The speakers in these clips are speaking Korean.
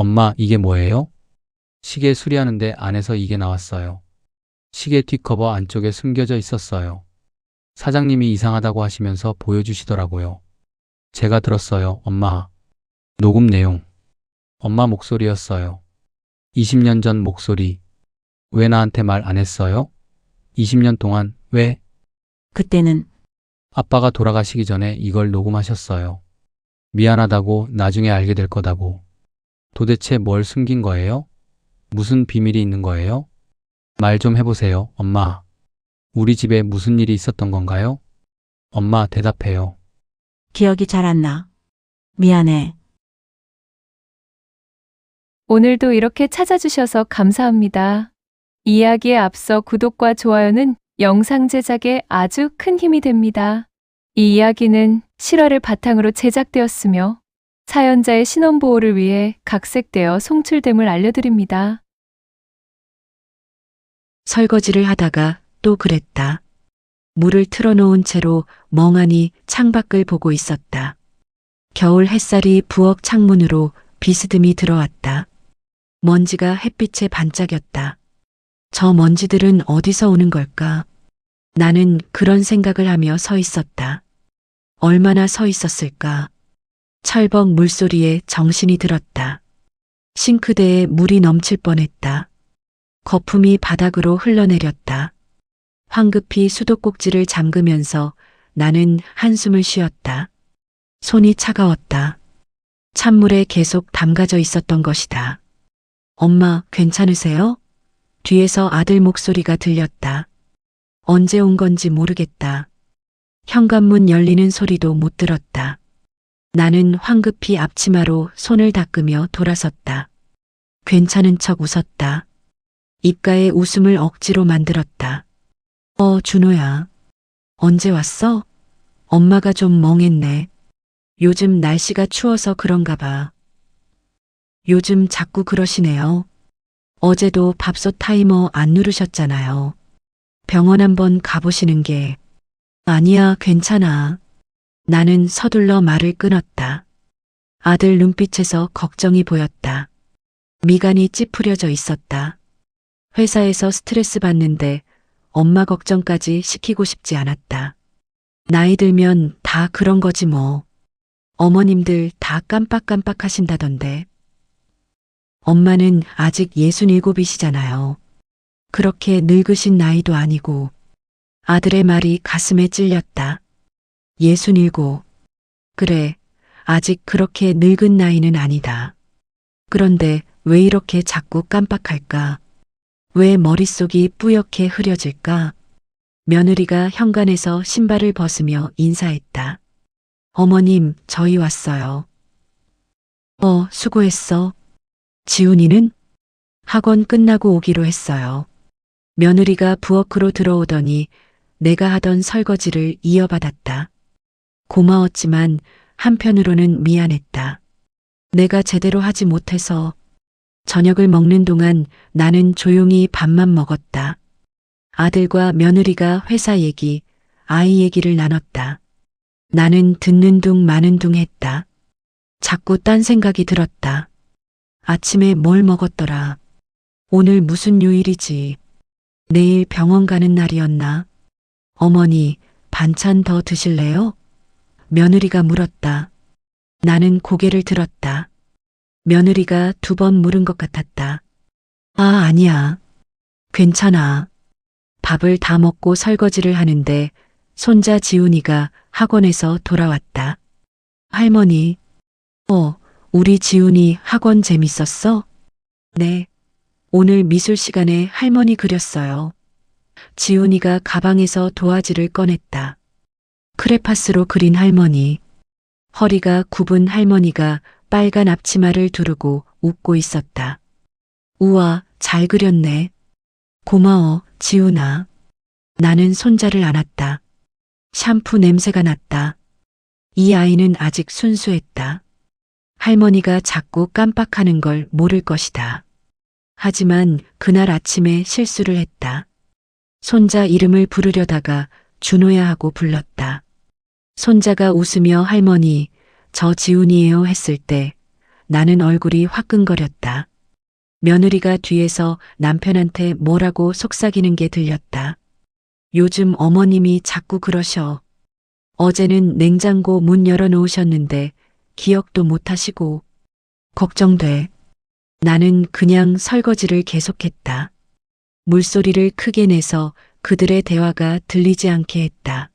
엄마, 이게 뭐예요? 시계 수리하는데 안에서 이게 나왔어요. 시계 뒷커버 안쪽에 숨겨져 있었어요. 사장님이 이상하다고 하시면서 보여주시더라고요. 제가 들었어요, 엄마. 녹음 내용. 엄마 목소리였어요. 20년 전 목소리. 왜 나한테 말 안 했어요? 20년 동안 왜? 그때는 아빠가 돌아가시기 전에 이걸 녹음하셨어요. 미안하다고, 나중에 알게 될 거다고. 도대체 뭘 숨긴 거예요? 무슨 비밀이 있는 거예요? 말 좀 해보세요, 엄마. 우리 집에 무슨 일이 있었던 건가요? 엄마, 대답해요. 기억이 잘 안 나. 미안해. 오늘도 이렇게 찾아주셔서 감사합니다. 이야기에 앞서 구독과 좋아요는 영상 제작에 아주 큰 힘이 됩니다. 이 이야기는 실화를 바탕으로 제작되었으며 사연자의 신원보호를 위해 각색되어 송출됨을 알려드립니다. 설거지를 하다가 또 그랬다. 물을 틀어놓은 채로 멍하니 창밖을 보고 있었다. 겨울 햇살이 부엌 창문으로 비스듬히 들어왔다. 먼지가 햇빛에 반짝였다. 저 먼지들은 어디서 오는 걸까? 나는 그런 생각을 하며 서 있었다. 얼마나 서 있었을까? 철벅 물소리에 정신이 들었다. 싱크대에 물이 넘칠 뻔했다. 거품이 바닥으로 흘러내렸다. 황급히 수도꼭지를 잠그면서 나는 한숨을 쉬었다. 손이 차가웠다. 찬물에 계속 담가져 있었던 것이다. 엄마, 괜찮으세요? 뒤에서 아들 목소리가 들렸다. 언제 온 건지 모르겠다. 현관문 열리는 소리도 못 들었다. 나는 황급히 앞치마로 손을 닦으며 돌아섰다. 괜찮은 척 웃었다. 입가에 웃음을 억지로 만들었다. 준호야. 언제 왔어? 엄마가 좀 멍했네. 요즘 날씨가 추워서 그런가 봐. 요즘 자꾸 그러시네요. 어제도 밥솥 타이머 안 누르셨잖아요. 병원 한번 가보시는 게. 아니야, 괜찮아. 나는 서둘러 말을 끊었다. 아들 눈빛에서 걱정이 보였다. 미간이 찌푸려져 있었다. 회사에서 스트레스 받는데 엄마 걱정까지 시키고 싶지 않았다. 나이 들면 다 그런 거지 뭐. 어머님들 다 깜빡깜빡 하신다던데. 엄마는 아직 67이시잖아요. 그렇게 늙으신 나이도 아니고. 아들의 말이 가슴에 찔렸다. 67. 그래, 아직 그렇게 늙은 나이는 아니다. 그런데 왜 이렇게 자꾸 깜빡할까? 왜 머릿속이 뿌옇게 흐려질까? 며느리가 현관에서 신발을 벗으며 인사했다. 어머님, 저희 왔어요. 수고했어. 지훈이는? 학원 끝나고 오기로 했어요. 며느리가 부엌으로 들어오더니 내가 하던 설거지를 이어받았다. 고마웠지만 한편으로는 미안했다. 내가 제대로 하지 못해서. 저녁을 먹는 동안 나는 조용히 밥만 먹었다. 아들과 며느리가 회사 얘기, 아이 얘기를 나눴다. 나는 듣는 둥 마는 둥 했다. 자꾸 딴 생각이 들었다. 아침에 뭘 먹었더라. 오늘 무슨 요일이지. 내일 병원 가는 날이었나. 어머니, 반찬 더 드실래요? 며느리가 물었다. 나는 고개를 들었다. 며느리가 2번 물은 것 같았다. 아니야. 괜찮아. 밥을 다 먹고 설거지를 하는데 손자 지훈이가 학원에서 돌아왔다. 할머니, 우리 지훈이 학원 재밌었어? 네. 오늘 미술 시간에 할머니 그렸어요. 지훈이가 가방에서 도화지를 꺼냈다. 크레파스로 그린 할머니. 허리가 굽은 할머니가 빨간 앞치마를 두르고 웃고 있었다. 우와, 잘 그렸네. 고마워, 지훈아. 나는 손자를 안았다. 샴푸 냄새가 났다. 이 아이는 아직 순수했다. 할머니가 자꾸 깜빡하는 걸 모를 것이다. 하지만 그날 아침에 실수를 했다. 손자 이름을 부르려다가 준호야 하고 불렀다. 손자가 웃으며 할머니, 저 지훈이에요 했을 때 나는 얼굴이 화끈거렸다. 며느리가 뒤에서 남편한테 뭐라고 속삭이는 게 들렸다. 요즘 어머님이 자꾸 그러셔. 어제는 냉장고 문 열어놓으셨는데 기억도 못하시고. 걱정돼. 나는 그냥 설거지를 계속했다. 물소리를 크게 내서 그들의 대화가 들리지 않게 했다.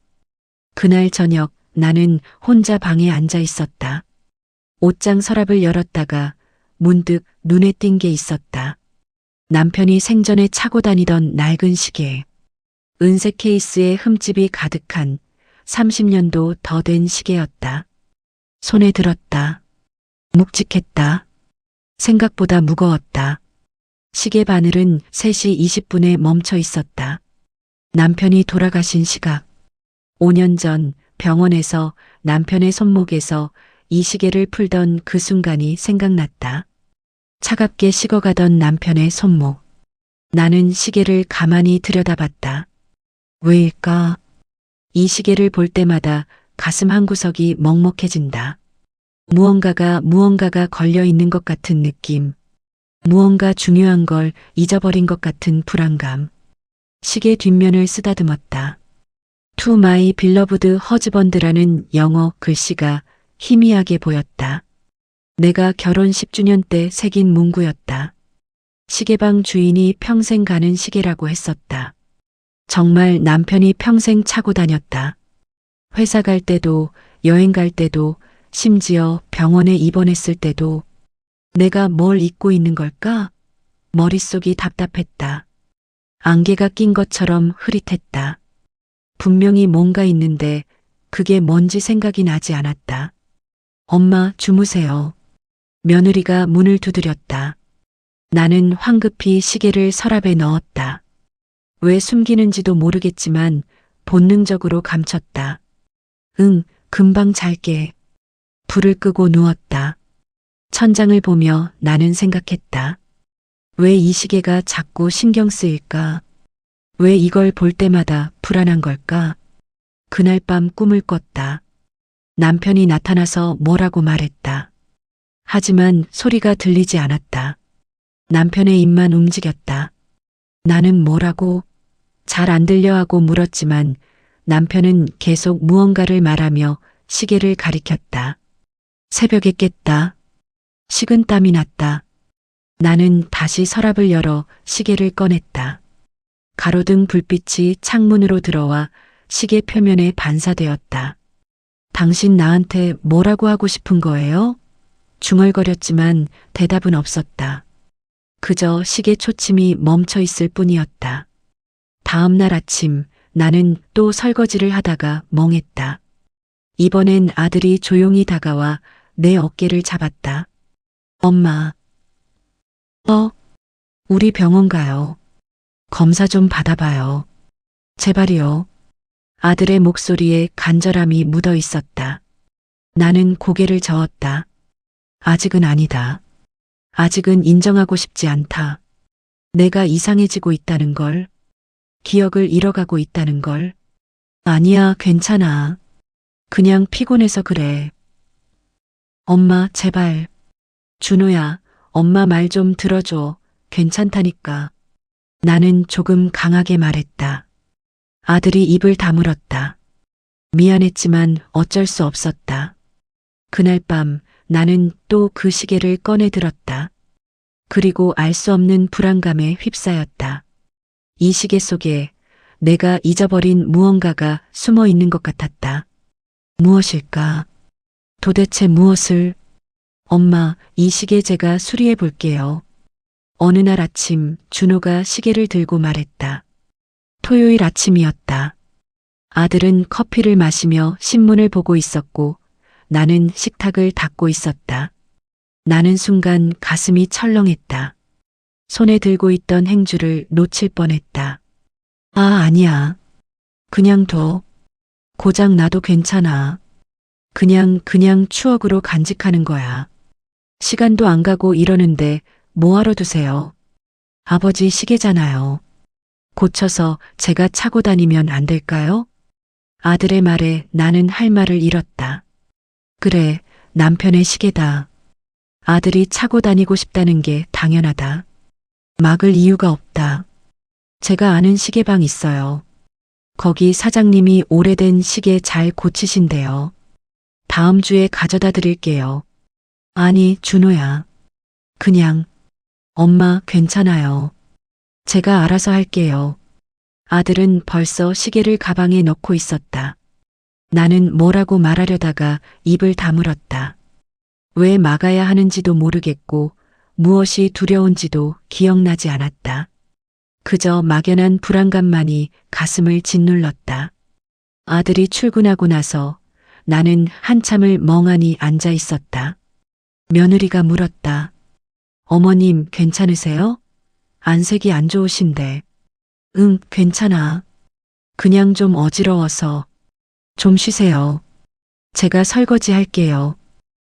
그날 저녁 나는 혼자 방에 앉아 있었다. 옷장 서랍을 열었다가 문득 눈에 띈 게 있었다. 남편이 생전에 차고 다니던 낡은 시계. 은색 케이스에 흠집이 가득한 30년도 더 된 시계였다. 손에 들었다. 묵직했다. 생각보다 무거웠다. 시계 바늘은 3시 20분에 멈춰 있었다. 남편이 돌아가신 시각. 5년 전 병원에서 남편의 손목에서 이 시계를 풀던 그 순간이 생각났다. 차갑게 식어가던 남편의 손목. 나는 시계를 가만히 들여다봤다. 왜일까? 이 시계를 볼 때마다 가슴 한구석이 먹먹해진다. 무언가가 걸려 있는 것 같은 느낌. 무언가 중요한 걸 잊어버린 것 같은 불안감. 시계 뒷면을 쓰다듬었다. To my beloved husband라는 영어 글씨가 희미하게 보였다. 내가 결혼 10주년 때 새긴 문구였다. 시계방 주인이 평생 가는 시계라고 했었다. 정말 남편이 평생 차고 다녔다. 회사 갈 때도, 여행 갈 때도, 심지어 병원에 입원했을 때도. 내가 뭘 잊고 있는 걸까? 머릿속이 답답했다. 안개가 낀 것처럼 흐릿했다. 분명히 뭔가 있는데 그게 뭔지 생각이 나지 않았다. 엄마, 주무세요. 며느리가 문을 두드렸다. 나는 황급히 시계를 서랍에 넣었다. 왜 숨기는지도 모르겠지만 본능적으로 감췄다. 응, 금방 잘게. 불을 끄고 누웠다. 천장을 보며 나는 생각했다. 왜 이 시계가 자꾸 신경 쓰일까? 왜 이걸 볼 때마다 불안한 걸까? 그날 밤 꿈을 꿨다. 남편이 나타나서 뭐라고 말했다. 하지만 소리가 들리지 않았다. 남편의 입만 움직였다. 나는 뭐라고? 잘 안 들려 하고 물었지만 남편은 계속 무언가를 말하며 시계를 가리켰다. 새벽에 깼다. 식은땀이 났다. 나는 다시 서랍을 열어 시계를 꺼냈다. 가로등 불빛이 창문으로 들어와 시계 표면에 반사되었다. 당신 나한테 뭐라고 하고 싶은 거예요? 중얼거렸지만 대답은 없었다. 그저 시계 초침이 멈춰 있을 뿐이었다. 다음 날 아침 나는 또 설거지를 하다가 멍했다. 이번엔 아들이 조용히 다가와 내 어깨를 잡았다. 엄마. 우리 병원 가요. 검사 좀 받아봐요. 제발이요. 아들의 목소리에 간절함이 묻어 있었다. 나는 고개를 저었다. 아직은 아니다. 아직은 인정하고 싶지 않다. 내가 이상해지고 있다는 걸. 기억을 잃어가고 있다는 걸. 아니야, 괜찮아. 그냥 피곤해서 그래. 엄마, 제발. 준호야, 엄마 말 좀 들어줘. 괜찮다니까. 나는 조금 강하게 말했다. 아들이 입을 다물었다. 미안했지만 어쩔 수 없었다. 그날 밤 나는 또 그 시계를 꺼내 들었다. 그리고 알 수 없는 불안감에 휩싸였다. 이 시계 속에 내가 잊어버린 무언가가 숨어 있는 것 같았다. 무엇일까? 도대체 무엇을? 엄마, 이 시계 제가 수리해 볼게요. 어느 날 아침 준호가 시계를 들고 말했다. 토요일 아침이었다. 아들은 커피를 마시며 신문을 보고 있었고 나는 식탁을 닦고 있었다. 나는 순간 가슴이 철렁했다. 손에 들고 있던 행주를 놓칠 뻔했다. 아, 아니야. 그냥 둬. 고장 나도 괜찮아. 그냥 추억으로 간직하는 거야. 시간도 안 가고 이러는데 뭐하러 두세요? 아버지 시계잖아요. 고쳐서 제가 차고 다니면 안 될까요? 아들의 말에 나는 할 말을 잃었다. 그래, 남편의 시계다. 아들이 차고 다니고 싶다는 게 당연하다. 막을 이유가 없다. 제가 아는 시계방 있어요. 거기 사장님이 오래된 시계 잘 고치신대요. 다음 주에 가져다 드릴게요. 아니, 준호야. 그냥, 엄마, 괜찮아요. 제가 알아서 할게요. 아들은 벌써 시계를 가방에 넣고 있었다. 나는 뭐라고 말하려다가 입을 다물었다. 왜 막아야 하는지도 모르겠고 무엇이 두려운지도 기억나지 않았다. 그저 막연한 불안감만이 가슴을 짓눌렀다. 아들이 출근하고 나서 나는 한참을 멍하니 앉아 있었다. 며느리가 물었다. 어머님 괜찮으세요? 안색이 안 좋으신데. 응, 괜찮아. 그냥 좀 어지러워서. 좀 쉬세요. 제가 설거지 할게요.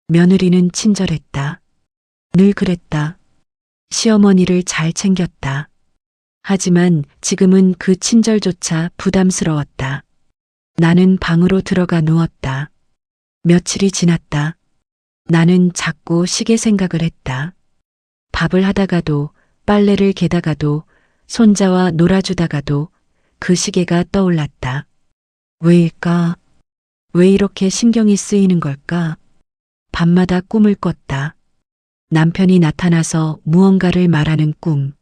며느리는 친절했다. 늘 그랬다. 시어머니를 잘 챙겼다. 하지만 지금은 그 친절조차 부담스러웠다. 나는 방으로 들어가 누웠다. 며칠이 지났다. 나는 자꾸 시계 생각을 했다. 밥을 하다가도 빨래를 개다가도 손자와 놀아주다가도 그 시계가 떠올랐다. 왜일까? 왜 이렇게 신경이 쓰이는 걸까? 밤마다 꿈을 꿨다. 남편이 나타나서 무언가를 말하는 꿈.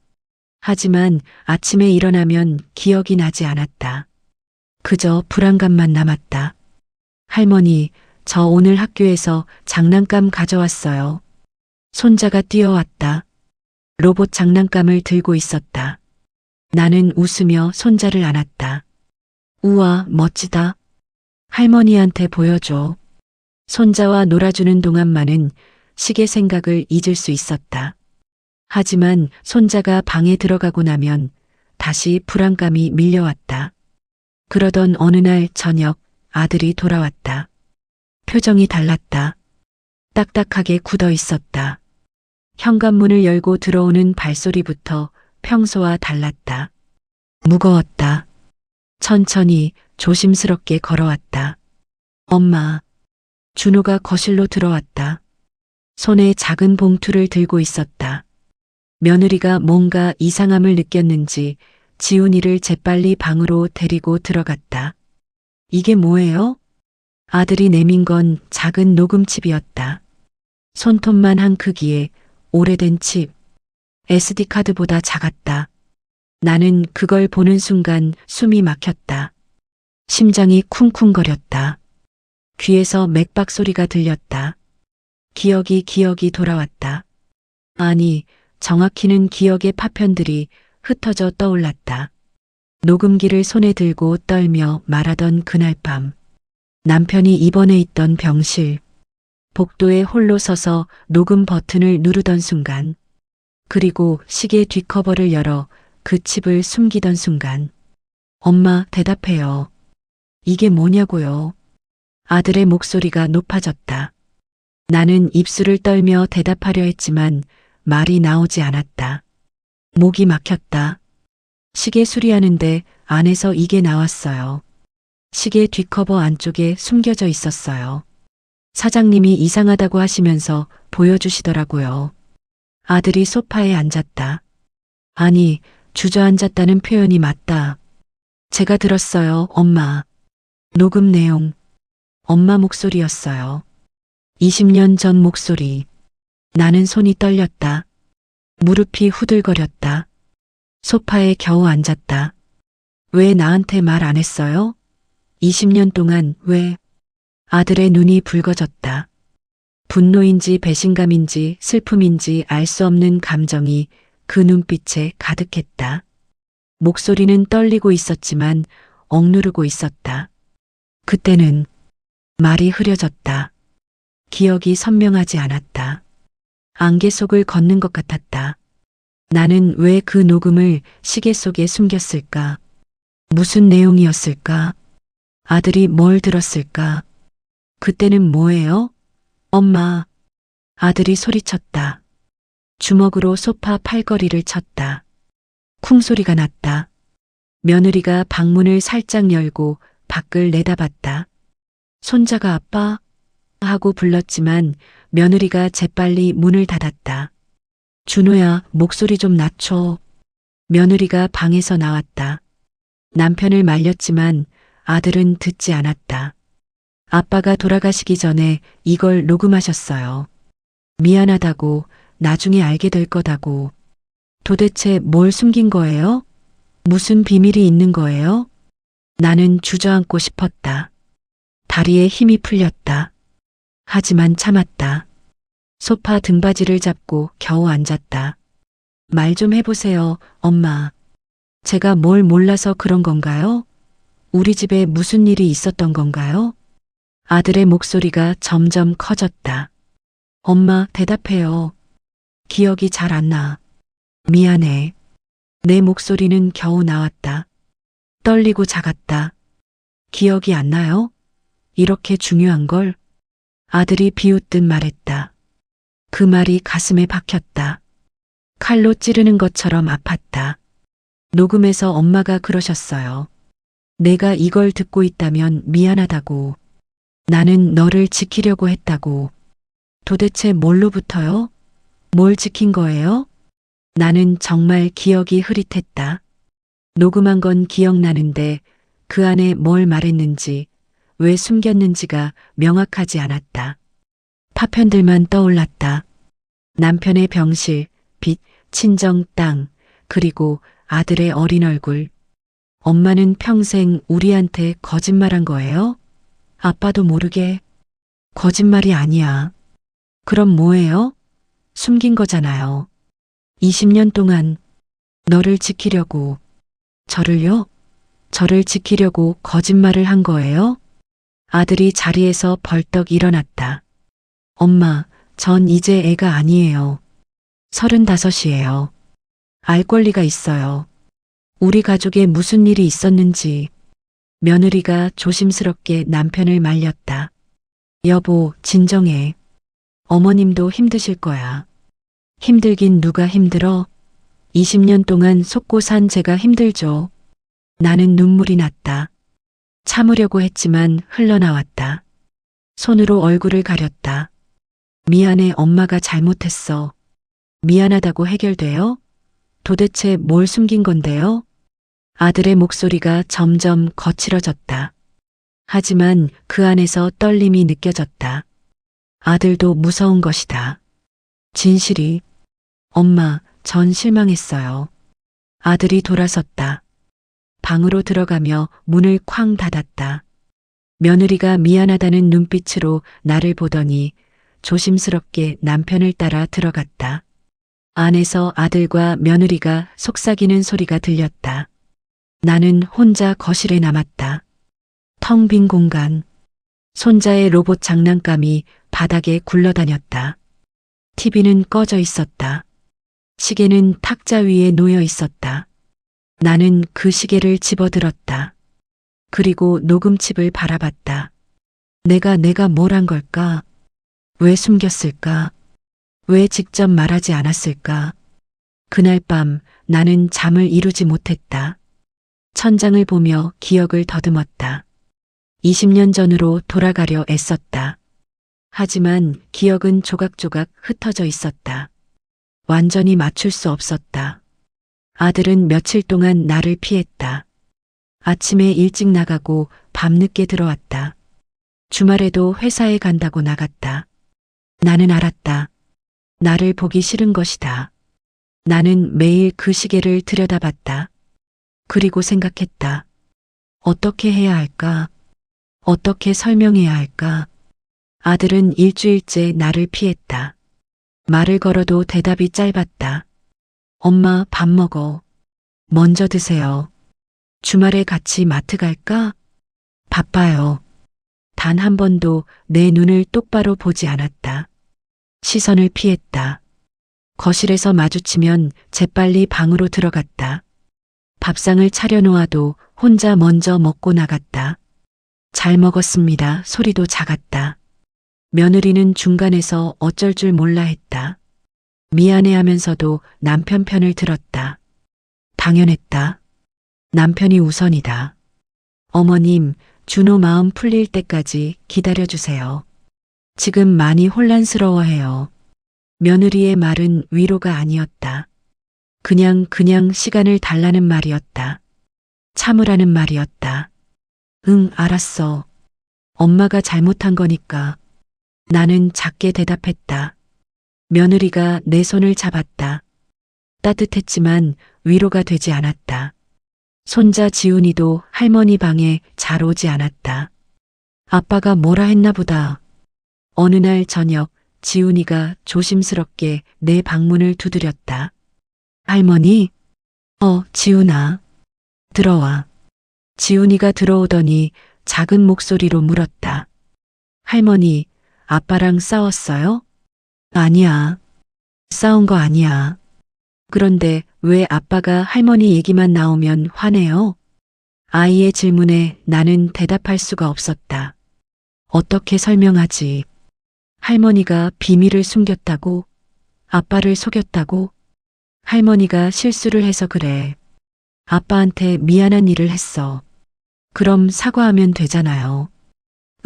하지만 아침에 일어나면 기억이 나지 않았다. 그저 불안감만 남았다. 할머니, 저 오늘 학교에서 장난감 가져왔어요. 손자가 뛰어왔다. 로봇 장난감을 들고 있었다. 나는 웃으며 손자를 안았다. 우와, 멋지다. 할머니한테 보여줘. 손자와 놀아주는 동안만은 시계 생각을 잊을 수 있었다. 하지만 손자가 방에 들어가고 나면 다시 불안감이 밀려왔다. 그러던 어느 날 저녁 아들이 돌아왔다. 표정이 달랐다. 딱딱하게 굳어 있었다. 현관문을 열고 들어오는 발소리부터 평소와 달랐다. 무거웠다. 천천히 조심스럽게 걸어왔다. 엄마. 준호가 거실로 들어왔다. 손에 작은 봉투를 들고 있었다. 며느리가 뭔가 이상함을 느꼈는지 지훈이를 재빨리 방으로 데리고 들어갔다. 이게 뭐예요? 아들이 내민 건 작은 녹음칩이었다. 손톱만 한 크기의 오래된 칩. SD카드보다 작았다. 나는 그걸 보는 순간 숨이 막혔다. 심장이 쿵쿵거렸다. 귀에서 맥박 소리가 들렸다. 기억이 돌아왔다. 아니, 정확히는 기억의 파편들이 흩어져 떠올랐다. 녹음기를 손에 들고 떨며 말하던 그날 밤. 남편이 입원해 있던 병실. 복도에 홀로 서서 녹음 버튼을 누르던 순간. 그리고 시계 뒷커버를 열어 그 칩을 숨기던 순간. 엄마, 대답해요. 이게 뭐냐고요? 아들의 목소리가 높아졌다. 나는 입술을 떨며 대답하려 했지만 말이 나오지 않았다. 목이 막혔다. 시계 수리하는데 안에서 이게 나왔어요. 시계 뒷커버 안쪽에 숨겨져 있었어요. 사장님이 이상하다고 하시면서 보여주시더라고요. 아들이 소파에 앉았다. 아니, 주저앉았다는 표현이 맞다. 제가 들었어요, 엄마. 녹음 내용. 엄마 목소리였어요. 20년 전 목소리. 나는 손이 떨렸다. 무릎이 후들거렸다. 소파에 겨우 앉았다. 왜 나한테 말 안 했어요? 20년 동안 왜? 아들의 눈이 붉어졌다. 분노인지 배신감인지 슬픔인지 알 수 없는 감정이 그 눈빛에 가득했다. 목소리는 떨리고 있었지만 억누르고 있었다. 그때는 말이 흐려졌다. 기억이 선명하지 않았다. 안개 속을 걷는 것 같았다. 나는 왜 그 녹음을 시계 속에 숨겼을까? 무슨 내용이었을까? 아들이 뭘 들었을까? 그때는 뭐예요? 엄마. 아들이 소리쳤다. 주먹으로 소파 팔걸이를 쳤다. 쿵 소리가 났다. 며느리가 방문을 살짝 열고 밖을 내다봤다. 손자가 아빠? 하고 불렀지만 며느리가 재빨리 문을 닫았다. 준호야, 목소리 좀 낮춰. 며느리가 방에서 나왔다. 남편을 말렸지만 아들은 듣지 않았다. 아빠가 돌아가시기 전에 이걸 녹음하셨어요. 미안하다고, 나중에 알게 될 거다고. 도대체 뭘 숨긴 거예요? 무슨 비밀이 있는 거예요? 나는 주저앉고 싶었다. 다리에 힘이 풀렸다. 하지만 참았다. 소파 등받이를 잡고 겨우 앉았다. 말 좀 해보세요, 엄마. 제가 뭘 몰라서 그런 건가요? 우리 집에 무슨 일이 있었던 건가요? 아들의 목소리가 점점 커졌다. 엄마, 대답해요. 기억이 잘 안 나. 미안해. 내 목소리는 겨우 나왔다. 떨리고 작았다. 기억이 안 나요? 이렇게 중요한 걸? 아들이 비웃듯 말했다. 그 말이 가슴에 박혔다. 칼로 찌르는 것처럼 아팠다. 녹음에서 엄마가 그러셨어요. 내가 이걸 듣고 있다면 미안하다고. 나는 너를 지키려고 했다고. 도대체 뭘로부터요? 뭘 지킨 거예요? 나는 정말 기억이 흐릿했다. 녹음한 건 기억나는데 그 안에 뭘 말했는지, 왜 숨겼는지가 명확하지 않았다. 파편들만 떠올랐다. 남편의 병실, 빚, 친정 땅, 그리고 아들의 어린 얼굴. 엄마는 평생 우리한테 거짓말한 거예요? 아빠도 모르게. 거짓말이 아니야. 그럼 뭐예요? 숨긴 거잖아요. 20년 동안 너를 지키려고. 저를요? 저를 지키려고 거짓말을 한 거예요? 아들이 자리에서 벌떡 일어났다. 엄마, 전 이제 애가 아니에요. 35이에요. 알 권리가 있어요. 우리 가족에 무슨 일이 있었는지. 며느리가 조심스럽게 남편을 말렸다. 여보, 진정해. 어머님도 힘드실 거야. 힘들긴 누가 힘들어? 20년 동안 속고 산 제가 힘들죠. 나는 눈물이 났다. 참으려고 했지만 흘러나왔다. 손으로 얼굴을 가렸다. 미안해, 엄마가 잘못했어. 미안하다고 해결돼요? 도대체 뭘 숨긴 건데요? 아들의 목소리가 점점 거칠어졌다. 하지만 그 안에서 떨림이 느껴졌다. 아들도 무서운 것이다. 진실이. 엄마, 전 실망했어요. 아들이 돌아섰다. 방으로 들어가며 문을 쾅 닫았다. 며느리가 미안하다는 눈빛으로 나를 보더니 조심스럽게 남편을 따라 들어갔다. 안에서 아들과 며느리가 속삭이는 소리가 들렸다. 나는 혼자 거실에 남았다. 텅 빈 공간. 손자의 로봇 장난감이 바닥에 굴러다녔다. TV는 꺼져 있었다. 시계는 탁자 위에 놓여 있었다. 나는 그 시계를 집어들었다. 그리고 녹음칩을 바라봤다. 내가 뭘 한 걸까? 왜 숨겼을까? 왜 직접 말하지 않았을까? 그날 밤 나는 잠을 이루지 못했다. 천장을 보며 기억을 더듬었다. 20년 전으로 돌아가려 애썼다. 하지만 기억은 조각조각 흩어져 있었다. 완전히 맞출 수 없었다. 아들은 며칠 동안 나를 피했다. 아침에 일찍 나가고 밤늦게 들어왔다. 주말에도 회사에 간다고 나갔다. 나는 알았다. 나를 보기 싫은 것이다. 나는 매일 그 시계를 들여다봤다. 그리고 생각했다. 어떻게 해야 할까? 어떻게 설명해야 할까? 아들은 일주일째 나를 피했다. 말을 걸어도 대답이 짧았다. 엄마, 밥 먹어. 먼저 드세요. 주말에 같이 마트 갈까? 바빠요. 단 한 번도 내 눈을 똑바로 보지 않았다. 시선을 피했다. 거실에서 마주치면 재빨리 방으로 들어갔다. 밥상을 차려놓아도 혼자 먼저 먹고 나갔다. 잘 먹었습니다. 소리도 작았다. 며느리는 중간에서 어쩔 줄 몰라 했다. 미안해하면서도 남편 편을 들었다. 당연했다. 남편이 우선이다. 어머님, 준호 마음 풀릴 때까지 기다려주세요. 지금 많이 혼란스러워해요. 며느리의 말은 위로가 아니었다. 그냥 시간을 달라는 말이었다. 참으라는 말이었다. 응, 알았어. 엄마가 잘못한 거니까. 나는 작게 대답했다. 며느리가 내 손을 잡았다. 따뜻했지만 위로가 되지 않았다. 손자 지훈이도 할머니 방에 잘 오지 않았다. 아빠가 뭐라 했나 보다. 어느 날 저녁 지훈이가 조심스럽게 내 방문을 두드렸다. 할머니? 지훈아. 들어와. 지훈이가 들어오더니 작은 목소리로 물었다. 할머니, 아빠랑 싸웠어요? 아니야. 싸운 거 아니야. 그런데 왜 아빠가 할머니 얘기만 나오면 화내요? 아이의 질문에 나는 대답할 수가 없었다. 어떻게 설명하지? 할머니가 비밀을 숨겼다고? 아빠를 속였다고? 할머니가 실수를 해서 그래. 아빠한테 미안한 일을 했어. 그럼 사과하면 되잖아요.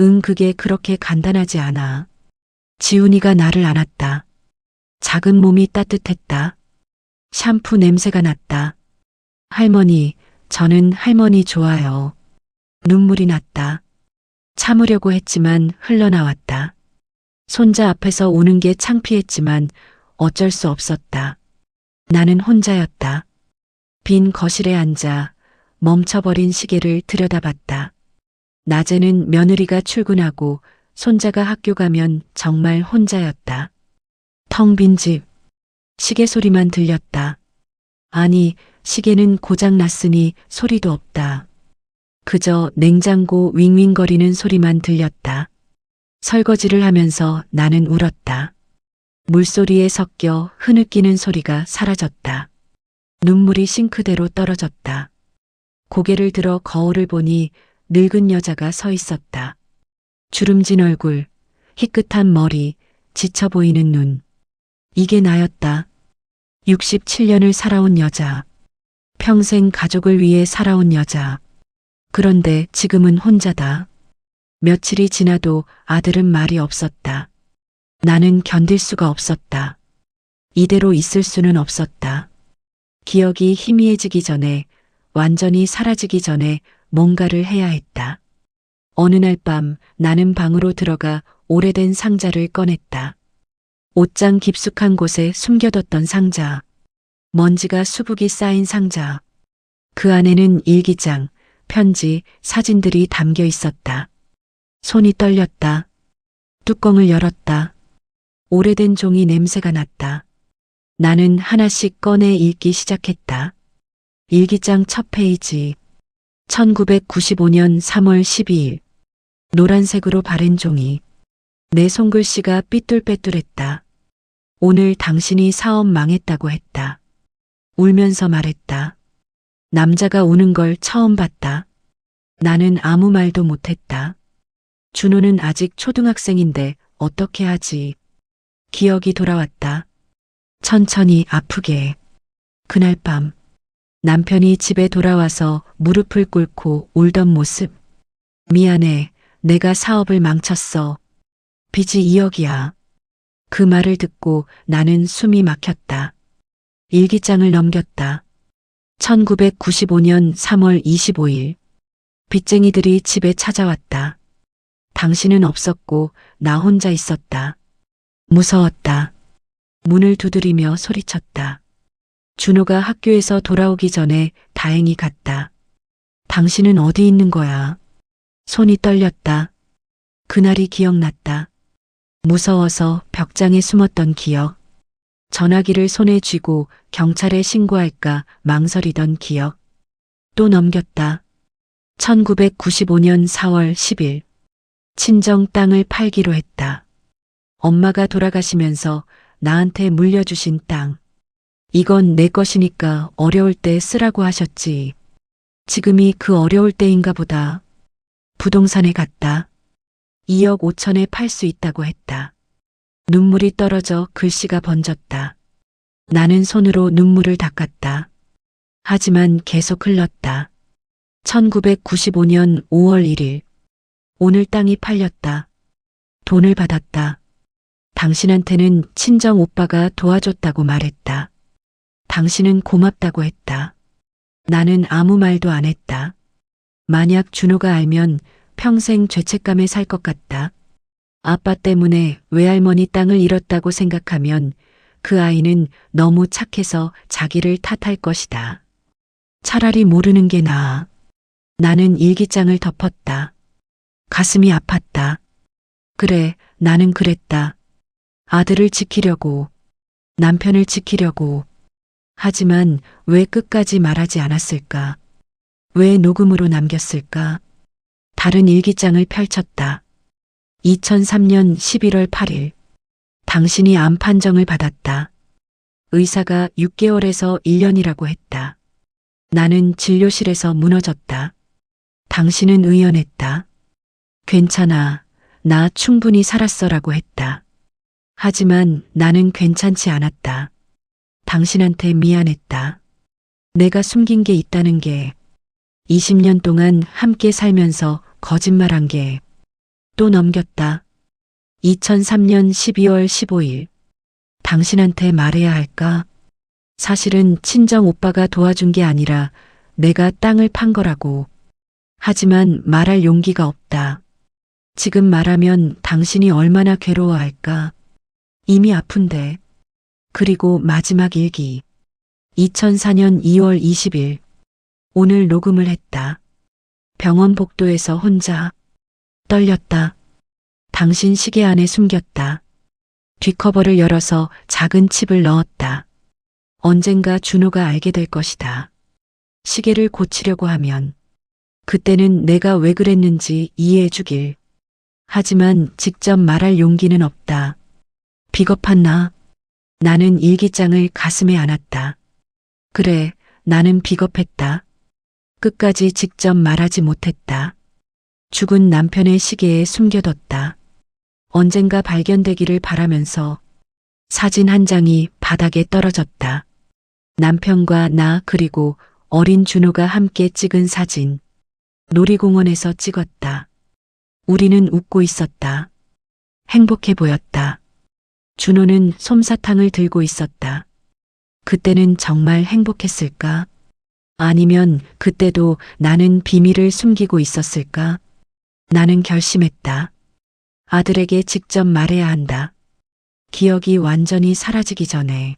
응, 그게 그렇게 간단하지 않아. 지훈이가 나를 안았다. 작은 몸이 따뜻했다. 샴푸 냄새가 났다. 할머니, 저는 할머니 좋아요. 눈물이 났다. 참으려고 했지만 흘러나왔다. 손자 앞에서 우는 게 창피했지만 어쩔 수 없었다. 나는 혼자였다. 빈 거실에 앉아 멈춰버린 시계를 들여다봤다. 낮에는 며느리가 출근하고 손자가 학교 가면 정말 혼자였다. 텅 빈 집. 시계 소리만 들렸다. 아니, 시계는 고장 났으니 소리도 없다. 그저 냉장고 윙윙거리는 소리만 들렸다. 설거지를 하면서 나는 울었다. 물소리에 섞여 흐느끼는 소리가 사라졌다. 눈물이 싱크대로 떨어졌다. 고개를 들어 거울을 보니 늙은 여자가 서 있었다. 주름진 얼굴, 희끗한 머리, 지쳐 보이는 눈. 이게 나였다. 67년을 살아온 여자. 평생 가족을 위해 살아온 여자. 그런데 지금은 혼자다. 며칠이 지나도 아들은 말이 없었다. 나는 견딜 수가 없었다. 이대로 있을 수는 없었다. 기억이 희미해지기 전에, 완전히 사라지기 전에 뭔가를 해야 했다. 어느 날 밤 나는 방으로 들어가 오래된 상자를 꺼냈다. 옷장 깊숙한 곳에 숨겨뒀던 상자. 먼지가 수북이 쌓인 상자. 그 안에는 일기장, 편지, 사진들이 담겨 있었다. 손이 떨렸다. 뚜껑을 열었다. 오래된 종이 냄새가 났다. 나는 하나씩 꺼내 읽기 시작했다. 일기장 첫 페이지. 1995년 3월 12일. 노란색으로 바른 종이. 내 손글씨가 삐뚤빼뚤했다. 오늘 당신이 사업 망했다고 했다. 울면서 말했다. 남자가 우는 걸 처음 봤다. 나는 아무 말도 못했다. 준호는 아직 초등학생인데 어떻게 하지? 기억이 돌아왔다. 천천히 아프게. 그날 밤 남편이 집에 돌아와서 무릎을 꿇고 울던 모습. 미안해. 내가 사업을 망쳤어. 빚이 2억이야. 그 말을 듣고 나는 숨이 막혔다. 일기장을 넘겼다. 1995년 3월 25일. 빚쟁이들이 집에 찾아왔다. 당신은 없었고 나 혼자 있었다. 무서웠다. 문을 두드리며 소리쳤다. 준호가 학교에서 돌아오기 전에 다행히 갔다. 당신은 어디 있는 거야? 손이 떨렸다. 그날이 기억났다. 무서워서 벽장에 숨었던 기억. 전화기를 손에 쥐고 경찰에 신고할까 망설이던 기억. 또 넘겼다. 1995년 4월 10일. 친정 땅을 팔기로 했다. 엄마가 돌아가시면서 나한테 물려주신 땅. 이건 내 것이니까 어려울 때 쓰라고 하셨지. 지금이 그 어려울 때인가 보다. 부동산에 갔다. 2억 5천에 팔 수 있다고 했다. 눈물이 떨어져 글씨가 번졌다. 나는 손으로 눈물을 닦았다. 하지만 계속 흘렀다. 1995년 5월 1일. 오늘 땅이 팔렸다. 돈을 받았다. 당신한테는 친정 오빠가 도와줬다고 말했다. 당신은 고맙다고 했다. 나는 아무 말도 안 했다. 만약 준호가 알면 평생 죄책감에 살 것 같다. 아빠 때문에 외할머니 땅을 잃었다고 생각하면 그 아이는 너무 착해서 자기를 탓할 것이다. 차라리 모르는 게 나아. 나는 일기장을 덮었다. 가슴이 아팠다. 그래, 나는 그랬다. 아들을 지키려고, 남편을 지키려고. 하지만 왜 끝까지 말하지 않았을까? 왜 녹음으로 남겼을까? 다른 일기장을 펼쳤다. 2003년 11월 8일. 당신이 암 판정을 받았다. 의사가 6개월에서 1년이라고 했다. 나는 진료실에서 무너졌다. 당신은 의연했다. 괜찮아. 나 충분히 살았어라고 했다. 하지만 나는 괜찮지 않았다. 당신한테 미안했다. 내가 숨긴 게 있다는 게, 20년 동안 함께 살면서 거짓말한 게, 또 넘겼다. 2003년 12월 15일. 당신한테 말해야 할까? 사실은 친정 오빠가 도와준 게 아니라 내가 땅을 판 거라고. 하지만 말할 용기가 없다. 지금 말하면 당신이 얼마나 괴로워할까? 이미 아픈데. 그리고 마지막 일기. 2004년 2월 20일. 오늘 녹음을 했다. 병원 복도에서 혼자. 떨렸다. 당신 시계 안에 숨겼다. 뒷커버를 열어서 작은 칩을 넣었다. 언젠가 준호가 알게 될 것이다. 시계를 고치려고 하면. 그때는 내가 왜 그랬는지 이해해 주길. 하지만 직접 말할 용기는 없다. 비겁한 나. 나는 일기장을 가슴에 안았다. 그래, 나는 비겁했다. 끝까지 직접 말하지 못했다. 죽은 남편의 시계에 숨겨뒀다. 언젠가 발견되기를 바라면서 사진 한 장이 바닥에 떨어졌다. 남편과 나 그리고 어린 준호가 함께 찍은 사진. 놀이공원에서 찍었다. 우리는 웃고 있었다. 행복해 보였다. 준호는 솜사탕을 들고 있었다. 그때는 정말 행복했을까? 아니면 그때도 나는 비밀을 숨기고 있었을까? 나는 결심했다. 아들에게 직접 말해야 한다. 기억이 완전히 사라지기 전에.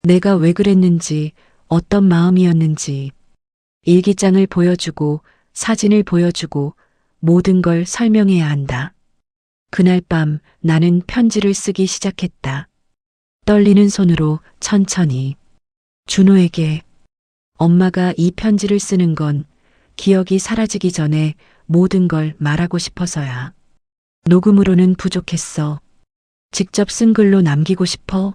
내가 왜 그랬는지, 어떤 마음이었는지. 일기장을 보여주고, 사진을 보여주고, 모든 걸 설명해야 한다. 그날 밤 나는 편지를 쓰기 시작했다. 떨리는 손으로 천천히. 준호에게. 엄마가 이 편지를 쓰는 건 기억이 사라지기 전에 모든 걸 말하고 싶어서야. 녹음으로는 부족했어. 직접 쓴 글로 남기고 싶어.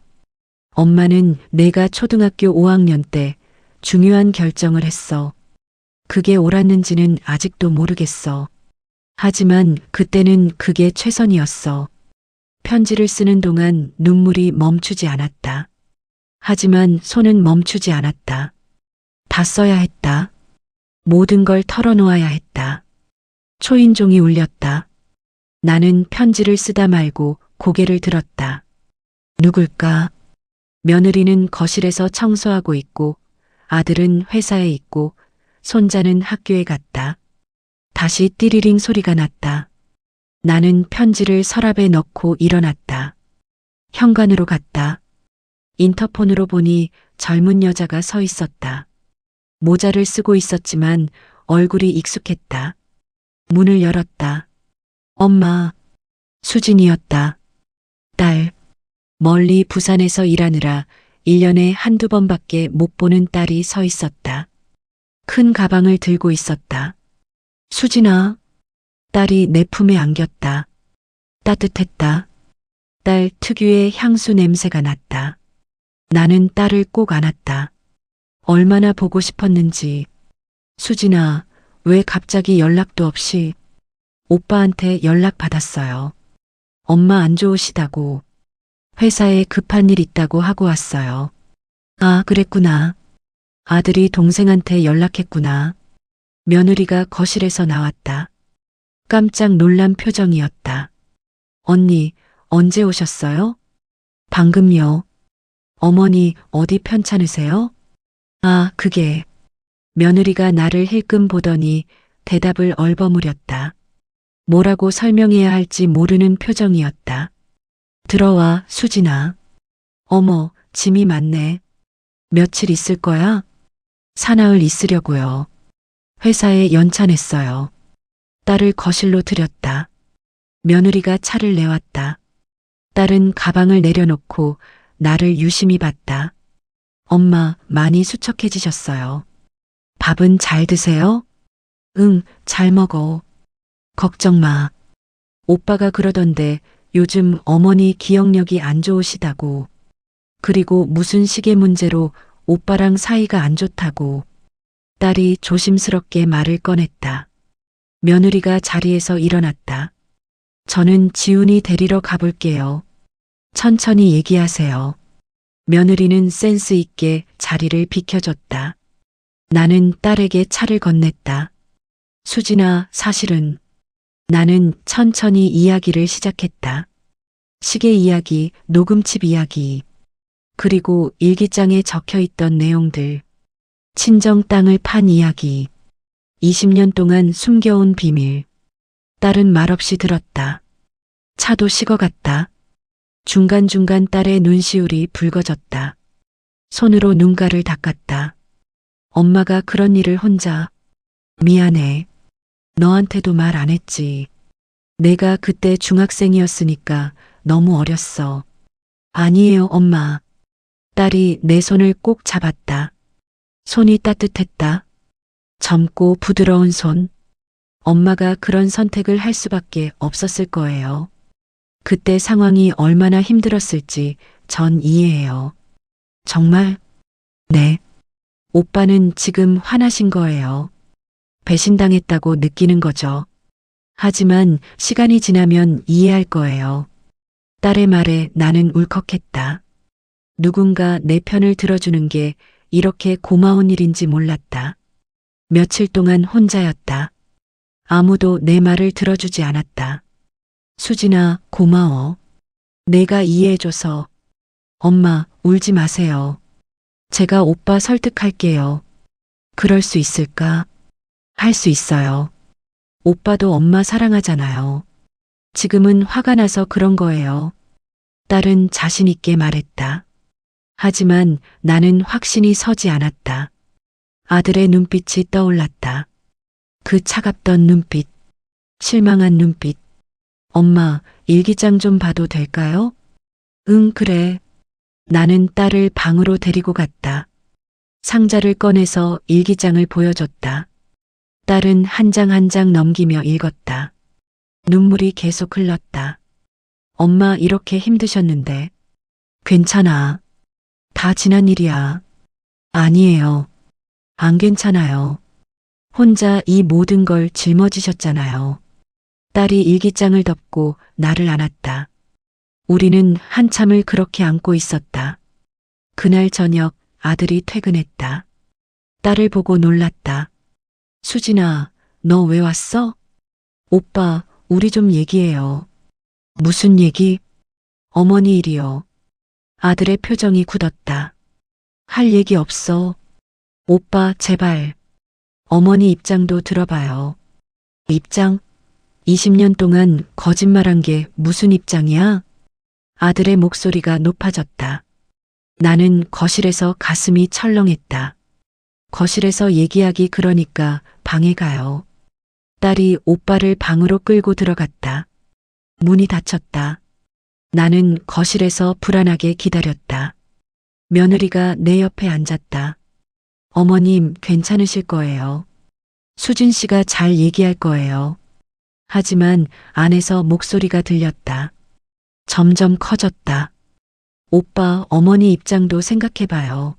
엄마는 내가 초등학교 5학년 때 중요한 결정을 했어. 그게 옳았는지는 아직도 모르겠어. 하지만 그때는 그게 최선이었어. 편지를 쓰는 동안 눈물이 멈추지 않았다. 하지만 손은 멈추지 않았다. 다 써야 했다. 모든 걸 털어놓아야 했다. 초인종이 울렸다. 나는 편지를 쓰다 말고 고개를 들었다. 누굴까? 며느리는 거실에서 청소하고 있고, 아들은 회사에 있고, 손자는 학교에 갔다. 다시 띠리링 소리가 났다. 나는 편지를 서랍에 넣고 일어났다. 현관으로 갔다. 인터폰으로 보니 젊은 여자가 서 있었다. 모자를 쓰고 있었지만 얼굴이 익숙했다. 문을 열었다. 엄마. 수진이었다. 딸. 멀리 부산에서 일하느라 1년에 한두 번밖에 못 보는 딸이 서 있었다. 큰 가방을 들고 있었다. 수진아. 딸이 내 품에 안겼다. 따뜻했다. 딸 특유의 향수 냄새가 났다. 나는 딸을 꼭 안았다. 얼마나 보고 싶었는지. 수진아, 왜 갑자기 연락도 없이? 오빠한테 연락 받았어요. 엄마 안 좋으시다고. 회사에 급한 일 있다고 하고 왔어요. 아, 그랬구나. 아들이 동생한테 연락했구나. 며느리가 거실에서 나왔다. 깜짝 놀란 표정이었다. 언니, 언제 오셨어요? 방금요. 어머니, 어디 편찮으세요? 아, 그게. 며느리가 나를 힐끔 보더니 대답을 얼버무렸다. 뭐라고 설명해야 할지 모르는 표정이었다. 들어와, 수진아. 어머, 짐이 많네. 며칠 있을 거야? 사나흘 있으려고요. 회사에 연차냈어요. 딸을 거실로 들였다. 며느리가 차를 내왔다. 딸은 가방을 내려놓고 나를 유심히 봤다. 엄마, 많이 수척해지셨어요. 밥은 잘 드세요? 응, 잘 먹어. 걱정 마. 오빠가 그러던데 요즘 어머니 기억력이 안 좋으시다고. 그리고 무슨 시계 문제로 오빠랑 사이가 안 좋다고. 딸이 조심스럽게 말을 꺼냈다. 며느리가 자리에서 일어났다. 저는 지훈이 데리러 가볼게요. 천천히 얘기하세요. 며느리는 센스 있게 자리를 비켜줬다. 나는 딸에게 차를 건넸다. 수진아, 사실은 나는 천천히 이야기를 시작했다. 시계 이야기, 녹음칩 이야기, 그리고 일기장에 적혀 있던 내용들, 친정 땅을 판 이야기, 20년 동안 숨겨온 비밀. 딸은 말없이 들었다. 차도 식어갔다. 중간중간 딸의 눈시울이 붉어졌다. 손으로 눈가를 닦았다. 엄마가 그런 일을 혼자. 미안해. 너한테도 말 안 했지. 내가 그때 중학생이었으니까 너무 어렸어. 아니에요, 엄마. 딸이 내 손을 꼭 잡았다. 손이 따뜻했다. 젊고 부드러운 손. 엄마가 그런 선택을 할 수밖에 없었을 거예요. 그때 상황이 얼마나 힘들었을지 전 이해해요. 정말? 네. 오빠는 지금 화나신 거예요. 배신당했다고 느끼는 거죠. 하지만 시간이 지나면 이해할 거예요. 딸의 말에 나는 울컥했다. 누군가 내 편을 들어주는 게 이렇게 고마운 일인지 몰랐다. 며칠 동안 혼자였다. 아무도 내 말을 들어주지 않았다. 수진아, 고마워. 내가 이해해줘서. 엄마, 울지 마세요. 제가 오빠 설득할게요. 그럴 수 있을까? 할 수 있어요. 오빠도 엄마 사랑하잖아요. 지금은 화가 나서 그런 거예요. 딸은 자신 있게 말했다. 하지만 나는 확신이 서지 않았다. 아들의 눈빛이 떠올랐다. 그 차갑던 눈빛, 실망한 눈빛. 엄마, 일기장 좀 봐도 될까요? 응, 그래. 나는 딸을 방으로 데리고 갔다. 상자를 꺼내서 일기장을 보여줬다. 딸은 한 장 한 장 넘기며 읽었다. 눈물이 계속 흘렀다. 엄마 이렇게 힘드셨는데. 괜찮아. 다 지난 일이야. 아니에요. 안 괜찮아요. 혼자 이 모든 걸 짊어지셨잖아요. 딸이 일기장을 덮고 나를 안았다. 우리는 한참을 그렇게 안고 있었다. 그날 저녁 아들이 퇴근했다. 딸을 보고 놀랐다. 수진아, 너 왜 왔어? 오빠, 우리 좀 얘기해요. 무슨 얘기? 어머니 일이요. 아들의 표정이 굳었다. 할 얘기 없어. 오빠, 제발. 어머니 입장도 들어봐요. 입장? 20년 동안 거짓말한 게 무슨 입장이야? 아들의 목소리가 높아졌다. 나는 거실에서 가슴이 철렁했다. 거실에서 얘기하기 그러니까 방에 가요. 딸이 오빠를 방으로 끌고 들어갔다. 문이 닫혔다. 나는 거실에서 불안하게 기다렸다. 며느리가 내 옆에 앉았다. 어머님, 괜찮으실 거예요. 수진 씨가 잘 얘기할 거예요. 하지만 안에서 목소리가 들렸다. 점점 커졌다. 오빠, 어머니 입장도 생각해봐요.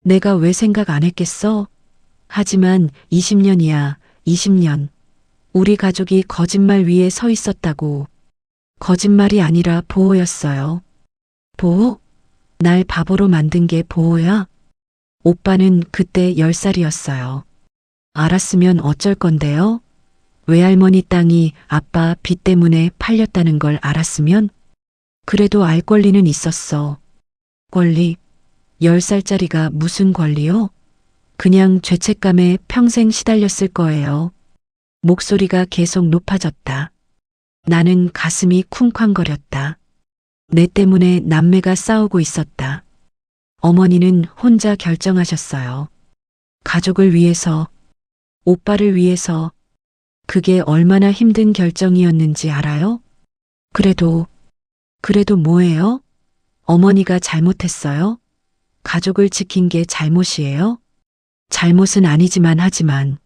내가 왜 생각 안 했겠어? 하지만 20년이야, 20년. 우리 가족이 거짓말 위에 서 있었다고. 거짓말이 아니라 보호였어요. 보호? 날 바보로 만든 게 보호야? 오빠는 그때 10살이었어요. 알았으면 어쩔 건데요? 외할머니 땅이 아빠 빚 때문에 팔렸다는 걸 알았으면 그래도 알 권리는 있었어. 권리? 10살짜리가 무슨 권리요? 그냥 죄책감에 평생 시달렸을 거예요. 목소리가 계속 높아졌다. 나는 가슴이 쿵쾅거렸다. 내 때문에 남매가 싸우고 있었다. 어머니는 혼자 결정하셨어요. 가족을 위해서, 오빠를 위해서. 그게 얼마나 힘든 결정이었는지 알아요? 그래도 뭐예요? 어머니가 잘못했어요? 가족을 지킨 게 잘못이에요? 잘못은 아니지만 하지만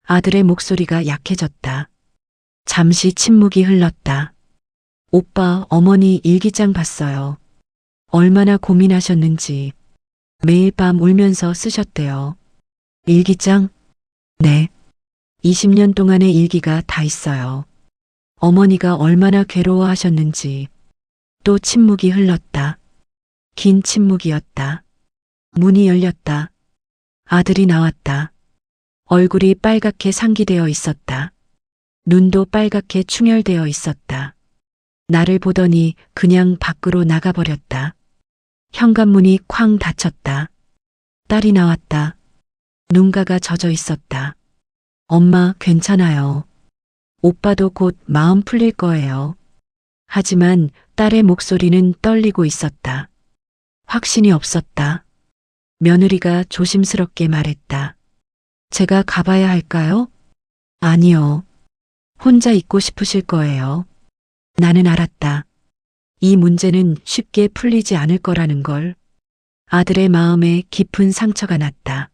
아들의 목소리가 약해졌다. 잠시 침묵이 흘렀다. 오빠, 어머니 일기장 봤어요. 얼마나 고민하셨는지 매일 밤 울면서 쓰셨대요. 일기장? 네. 20년 동안의 일기가 다 있어요. 어머니가 얼마나 괴로워하셨는지. 또 침묵이 흘렀다. 긴 침묵이었다. 문이 열렸다. 아들이 나왔다. 얼굴이 빨갛게 상기되어 있었다. 눈도 빨갛게 충혈되어 있었다. 나를 보더니 그냥 밖으로 나가버렸다. 현관문이 쾅 닫혔다. 딸이 나왔다. 눈가가 젖어 있었다. 엄마, 괜찮아요. 오빠도 곧 마음 풀릴 거예요. 하지만 딸의 목소리는 떨리고 있었다. 확신이 없었다. 며느리가 조심스럽게 말했다. 제가 가봐야 할까요? 아니요. 혼자 있고 싶으실 거예요. 나는 알았다. 이 문제는 쉽게 풀리지 않을 거라는 걸. 아들의 마음에 깊은 상처가 났다.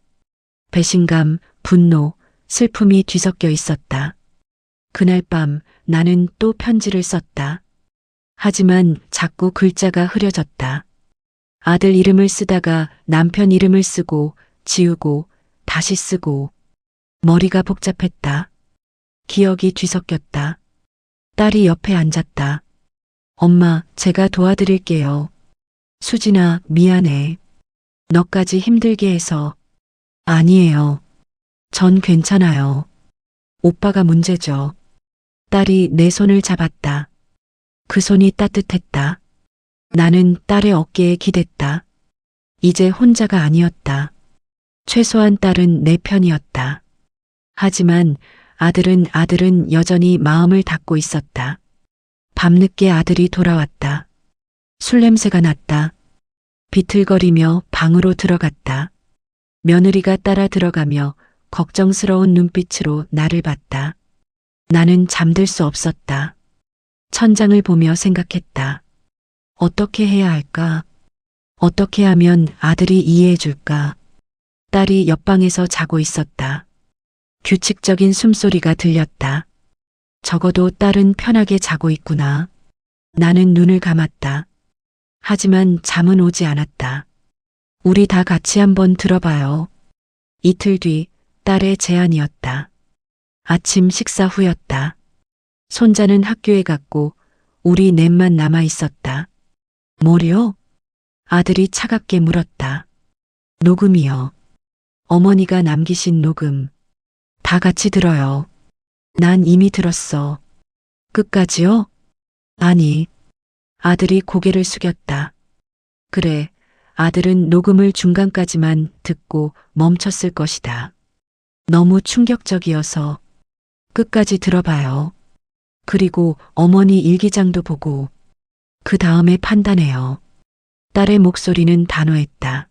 배신감, 분노, 슬픔이 뒤섞여 있었다. 그날 밤 나는 또 편지를 썼다. 하지만 자꾸 글자가 흐려졌다. 아들 이름을 쓰다가 남편 이름을 쓰고 지우고 다시 쓰고 머리가 복잡했다. 기억이 뒤섞였다. 딸이 옆에 앉았다. 엄마, 제가 도와드릴게요. 수진아, 미안해. 너까지 힘들게 해서. 아니에요. 전 괜찮아요. 오빠가 문제죠. 딸이 내 손을 잡았다. 그 손이 따뜻했다. 나는 딸의 어깨에 기댔다. 이제 혼자가 아니었다. 최소한 딸은 내 편이었다. 하지만 아들은 여전히 마음을 닫고 있었다. 밤늦게 아들이 돌아왔다. 술 냄새가 났다. 비틀거리며 방으로 들어갔다. 며느리가 따라 들어가며 걱정스러운 눈빛으로 나를 봤다. 나는 잠들 수 없었다. 천장을 보며 생각했다. 어떻게 해야 할까? 어떻게 하면 아들이 이해해 줄까? 딸이 옆방에서 자고 있었다. 규칙적인 숨소리가 들렸다. 적어도 딸은 편하게 자고 있구나. 나는 눈을 감았다. 하지만 잠은 오지 않았다. 우리 다 같이 한번 들어봐요. 이틀 뒤 딸의 제안이었다. 아침 식사 후였다. 손자는 학교에 갔고 우리 넷만 남아 있었다. 뭐려? 아들이 차갑게 물었다. 녹음이요. 어머니가 남기신 녹음. 다 같이 들어요. 난 이미 들었어. 끝까지요? 아니. 아들이 고개를 숙였다. 그래, 아들은 녹음을 중간까지만 듣고 멈췄을 것이다. 너무 충격적이어서 끝까지 들어봐요. 그리고 어머니 일기장도 보고 그 다음에 판단해요. 딸의 목소리는 단호했다.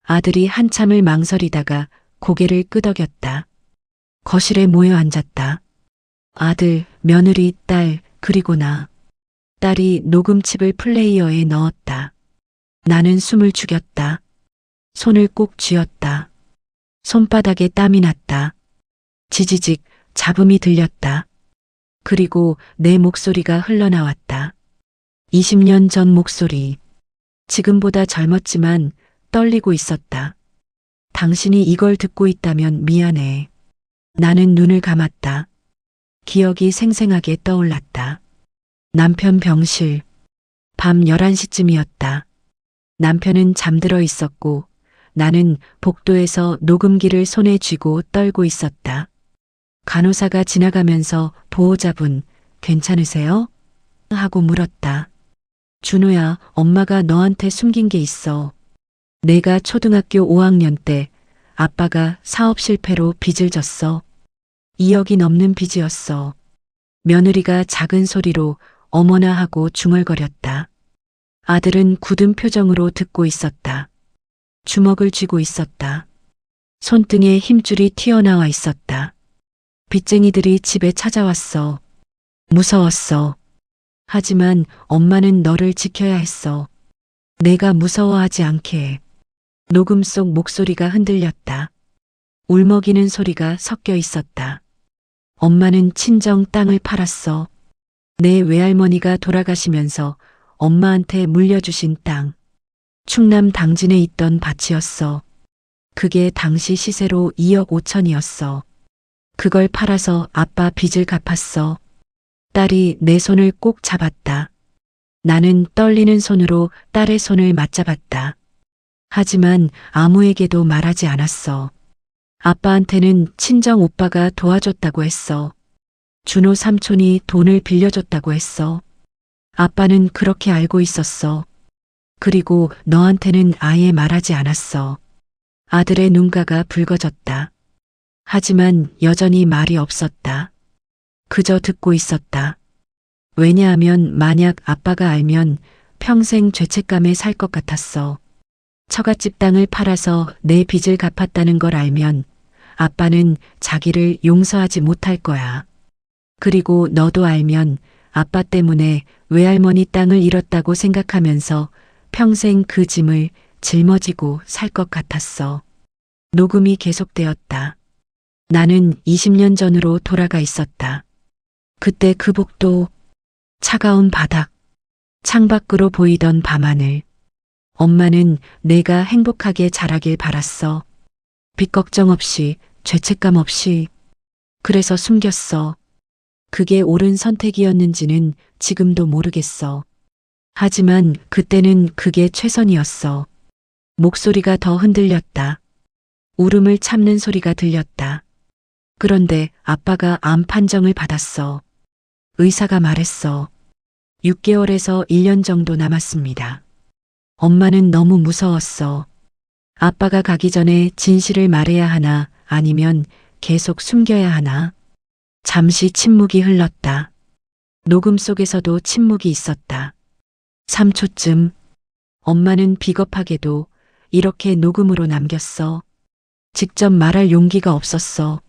아들이 한참을 망설이다가 고개를 끄덕였다. 거실에 모여 앉았다. 아들, 며느리, 딸, 그리고 나. 딸이 녹음칩을 플레이어에 넣었다. 나는 숨을 죽였다. 손을 꼭 쥐었다. 손바닥에 땀이 났다. 지지직 잡음이 들렸다. 그리고 내 목소리가 흘러나왔다. 20년 전 목소리. 지금보다 젊었지만 떨리고 있었다. 당신이 이걸 듣고 있다면 미안해. 나는 눈을 감았다. 기억이 생생하게 떠올랐다. 남편 병실. 밤 11시쯤이었다. 남편은 잠들어 있었고 나는 복도에서 녹음기를 손에 쥐고 떨고 있었다. 간호사가 지나가면서 보호자분 괜찮으세요? 하고 물었다. 준호야, 엄마가 너한테 숨긴 게 있어. 내가 초등학교 5학년 때 아빠가 사업 실패로 빚을 졌어. 2억이 넘는 빚이었어. 며느리가 작은 소리로 어머나 하고 중얼거렸다. 아들은 굳은 표정으로 듣고 있었다. 주먹을 쥐고 있었다. 손등에 힘줄이 튀어나와 있었다. 빚쟁이들이 집에 찾아왔어. 무서웠어. 하지만 엄마는 너를 지켜야 했어. 내가 무서워하지 않게. 녹음 속 목소리가 흔들렸다. 울먹이는 소리가 섞여 있었다. 엄마는 친정 땅을 팔았어. 내 외할머니가 돌아가시면서 엄마한테 물려주신 땅. 충남 당진에 있던 밭이었어. 그게 당시 시세로 2억 5천이었어. 그걸 팔아서 아빠 빚을 갚았어. 딸이 내 손을 꼭 잡았다. 나는 떨리는 손으로 딸의 손을 맞잡았다. 하지만 아무에게도 말하지 않았어. 아빠한테는 친정 오빠가 도와줬다고 했어. 준호 삼촌이 돈을 빌려줬다고 했어. 아빠는 그렇게 알고 있었어. 그리고 너한테는 아예 말하지 않았어. 아들의 눈가가 붉어졌다. 하지만 여전히 말이 없었다. 그저 듣고 있었다. 왜냐하면 만약 아빠가 알면 평생 죄책감에 살 것 같았어. 처갓집 땅을 팔아서 내 빚을 갚았다는 걸 알면 아빠는 자기를 용서하지 못할 거야. 그리고 너도 알면 아빠 때문에 외할머니 땅을 잃었다고 생각하면서 평생 그 짐을 짊어지고 살 것 같았어. 녹음이 계속되었다. 나는 20년 전으로 돌아가 있었다. 그때 그 복도, 차가운 바닥, 창밖으로 보이던 밤하늘. 엄마는 내가 행복하게 자라길 바랐어. 빚 걱정 없이, 죄책감 없이. 그래서 숨겼어. 그게 옳은 선택이었는지는 지금도 모르겠어. 하지만 그때는 그게 최선이었어. 목소리가 더 흔들렸다. 울음을 참는 소리가 들렸다. 그런데 아빠가 암 판정을 받았어. 의사가 말했어. 6개월에서 1년 정도 남았습니다. 엄마는 너무 무서웠어. 아빠가 가기 전에 진실을 말해야 하나 아니면 계속 숨겨야 하나. 잠시 침묵이 흘렀다. 녹음 속에서도 침묵이 있었다. 3초쯤 엄마는 비겁하게도 이렇게 녹음으로 남겼어. 직접 말할 용기가 없었어.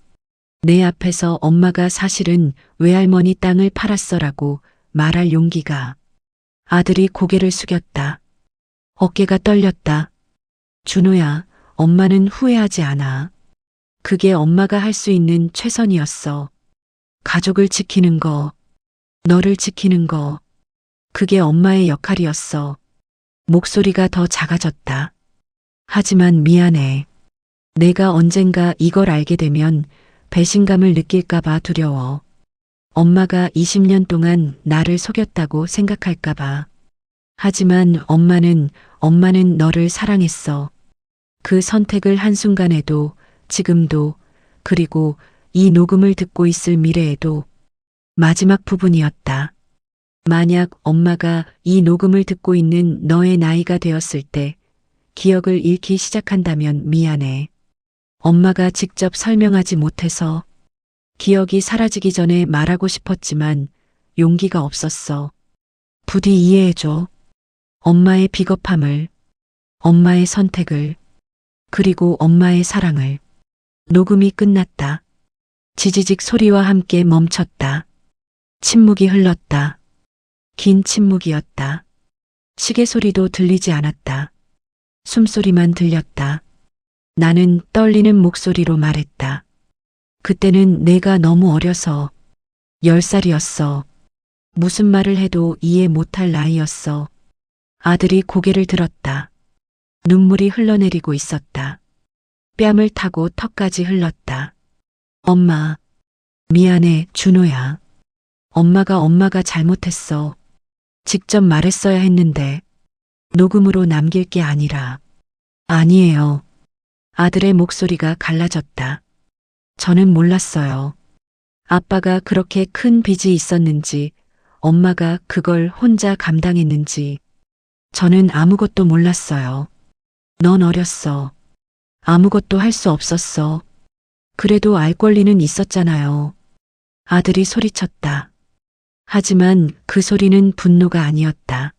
내 앞에서 엄마가 사실은 외할머니 땅을 팔았어라고 말할 용기가. 아들이 고개를 숙였다. 어깨가 떨렸다. 준호야, 엄마는 후회하지 않아. 그게 엄마가 할 수 있는 최선이었어. 가족을 지키는 거, 너를 지키는 거. 그게 엄마의 역할이었어. 목소리가 더 작아졌다. 하지만 미안해. 내가 언젠가 이걸 알게 되면 배신감을 느낄까봐 두려워. 엄마가 20년 동안 나를 속였다고 생각할까봐. 하지만 엄마는 너를 사랑했어. 그 선택을 한순간에도, 지금도, 그리고 이 녹음을 듣고 있을 미래에도. 마지막 부분이었다. 만약 엄마가 이 녹음을 듣고 있는 너의 나이가 되었을 때 기억을 잃기 시작한다면 미안해. 엄마가 직접 설명하지 못해서 기억이 사라지기 전에 말하고 싶었지만 용기가 없었어. 부디 이해해줘. 엄마의 비겁함을, 엄마의 선택을, 그리고 엄마의 사랑을. 녹음이 끝났다. 지지직 소리와 함께 멈췄다. 침묵이 흘렀다. 긴 침묵이었다. 시계 소리도 들리지 않았다. 숨소리만 들렸다. 나는 떨리는 목소리로 말했다. 그때는 내가 너무 어려서 10살이었어. 무슨 말을 해도 이해 못할 나이였어. 아들이 고개를 들었다. 눈물이 흘러내리고 있었다. 뺨을 타고 턱까지 흘렀다. 엄마, 미안해, 준호야. 엄마가 잘못했어. 직접 말했어야 했는데 녹음으로 남길 게 아니라. 아니에요. 아들의 목소리가 갈라졌다. 저는 몰랐어요. 아빠가 그렇게 큰 빚이 있었는지, 엄마가 그걸 혼자 감당했는지, 저는 아무것도 몰랐어요. 넌 어렸어. 아무것도 할 수 없었어. 그래도 알 권리는 있었잖아요. 아들이 소리쳤다. 하지만 그 소리는 분노가 아니었다.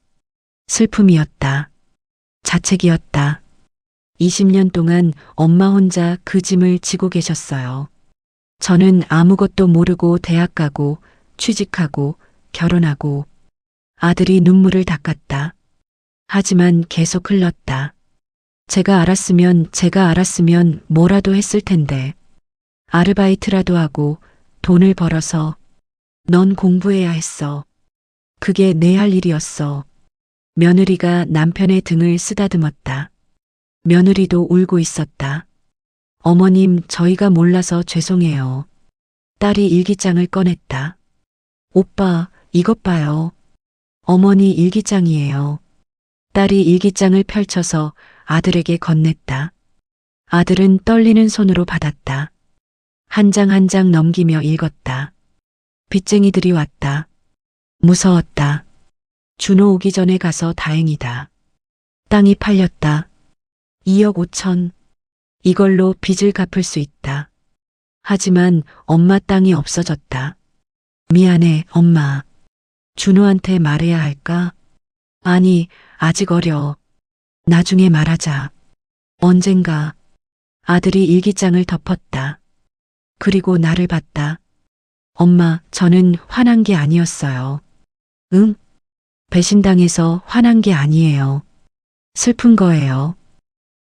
슬픔이었다. 자책이었다. 20년 동안 엄마 혼자 그 짐을 지고 계셨어요. 저는 아무것도 모르고 대학 가고 취직하고 결혼하고 아들이 눈물을 닦았다. 하지만 계속 흘렀다. 제가 알았으면 뭐라도 했을 텐데. 아르바이트라도 하고 돈을 벌어서 넌 공부해야 했어. 그게 내 할 일이었어. 며느리가 남편의 등을 쓰다듬었다. 며느리도 울고 있었다. 어머님, 저희가 몰라서 죄송해요. 딸이 일기장을 꺼냈다. 오빠, 이것 봐요. 어머니 일기장이에요. 딸이 일기장을 펼쳐서 아들에게 건넸다. 아들은 떨리는 손으로 받았다. 한 장 한 장 넘기며 읽었다. 빚쟁이들이 왔다. 무서웠다. 준호 오기 전에 가서 다행이다. 땅이 팔렸다. 2억 5천. 이걸로 빚을 갚을 수 있다. 하지만 엄마 땅이 없어졌다. 미안해, 엄마. 준호한테 말해야 할까? 아니, 아직 어려. 나중에 말하자. 언젠가. 아들이 일기장을 덮었다. 그리고 나를 봤다. 엄마, 저는 화난 게 아니었어요. 응? 배신당해서 화난 게 아니에요. 슬픈 거예요.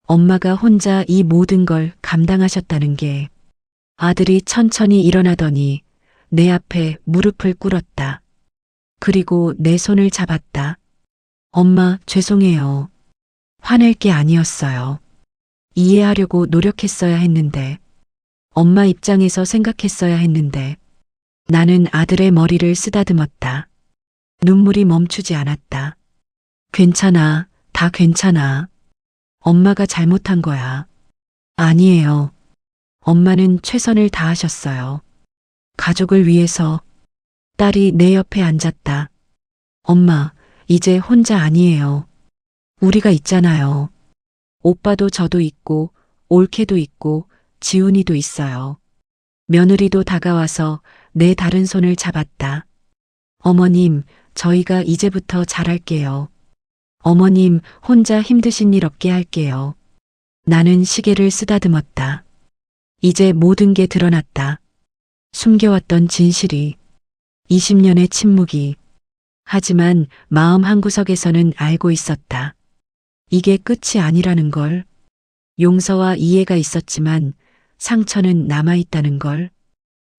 엄마가 혼자 이 모든 걸 감당하셨다는 게. 아들이 천천히 일어나더니 내 앞에 무릎을 꿇었다. 그리고 내 손을 잡았다. 엄마, 죄송해요. 화낼 게 아니었어요. 이해하려고 노력했어야 했는데, 엄마 입장에서 생각했어야 했는데, 나는 아들의 머리를 쓰다듬었다. 눈물이 멈추지 않았다. 괜찮아, 다 괜찮아. 엄마가 잘못한 거야. 아니에요. 엄마는 최선을 다하셨어요. 가족을 위해서. 딸이 내 옆에 앉았다. 엄마, 이제 혼자 아니에요. 우리가 있잖아요. 오빠도 저도 있고, 올케도 있고, 지훈이도 있어요. 며느리도 다가와서 내 다른 손을 잡았다. 어머님, 저희가 이제부터 잘할게요. 어머님, 혼자 힘드신 일 없게 할게요. 나는 시계를 쓰다듬었다. 이제 모든 게 드러났다. 숨겨왔던 진실이. 20년의 침묵이. 하지만 마음 한구석에서는 알고 있었다. 이게 끝이 아니라는 걸. 용서와 이해가 있었지만 상처는 남아있다는 걸.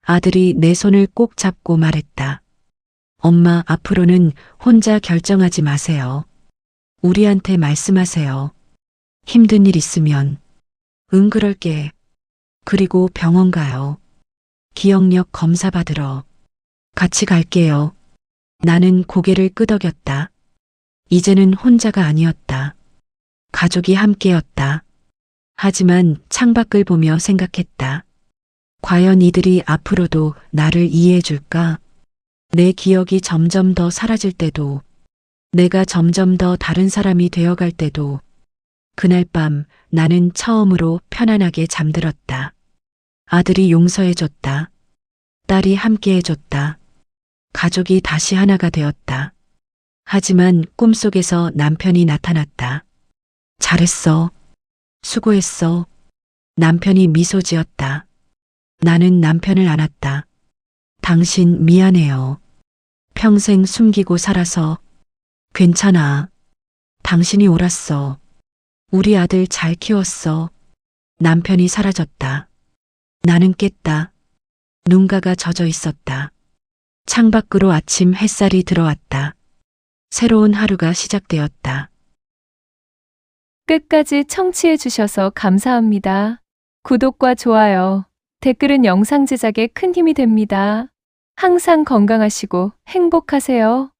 아들이 내 손을 꼭 잡고 말했다. 엄마, 앞으로는 혼자 결정하지 마세요. 우리한테 말씀하세요. 힘든 일 있으면. 응, 그럴게. 그리고 병원 가요. 기억력 검사 받으러. 같이 갈게요. 나는 고개를 끄덕였다. 이제는 혼자가 아니었다. 가족이 함께였다. 하지만 창밖을 보며 생각했다. 과연 이들이 앞으로도 나를 이해해 줄까? 내 기억이 점점 더 사라질 때도, 내가 점점 더 다른 사람이 되어갈 때도, 그날 밤 나는 처음으로 편안하게 잠들었다. 아들이 용서해줬다. 딸이 함께해줬다. 가족이 다시 하나가 되었다. 하지만 꿈속에서 남편이 나타났다. 잘했어. 수고했어. 남편이 미소 지었다. 나는 남편을 안았다. 당신 미안해요. 평생 숨기고 살아서. 괜찮아. 당신이 옳았어. 우리 아들 잘 키웠어. 남편이 사라졌다. 나는 깼다. 눈가가 젖어 있었다. 창밖으로 아침 햇살이 들어왔다. 새로운 하루가 시작되었다. 끝까지 청취해 주셔서 감사합니다. 구독과 좋아요, 댓글은 영상 제작에 큰 힘이 됩니다. 항상 건강하시고 행복하세요.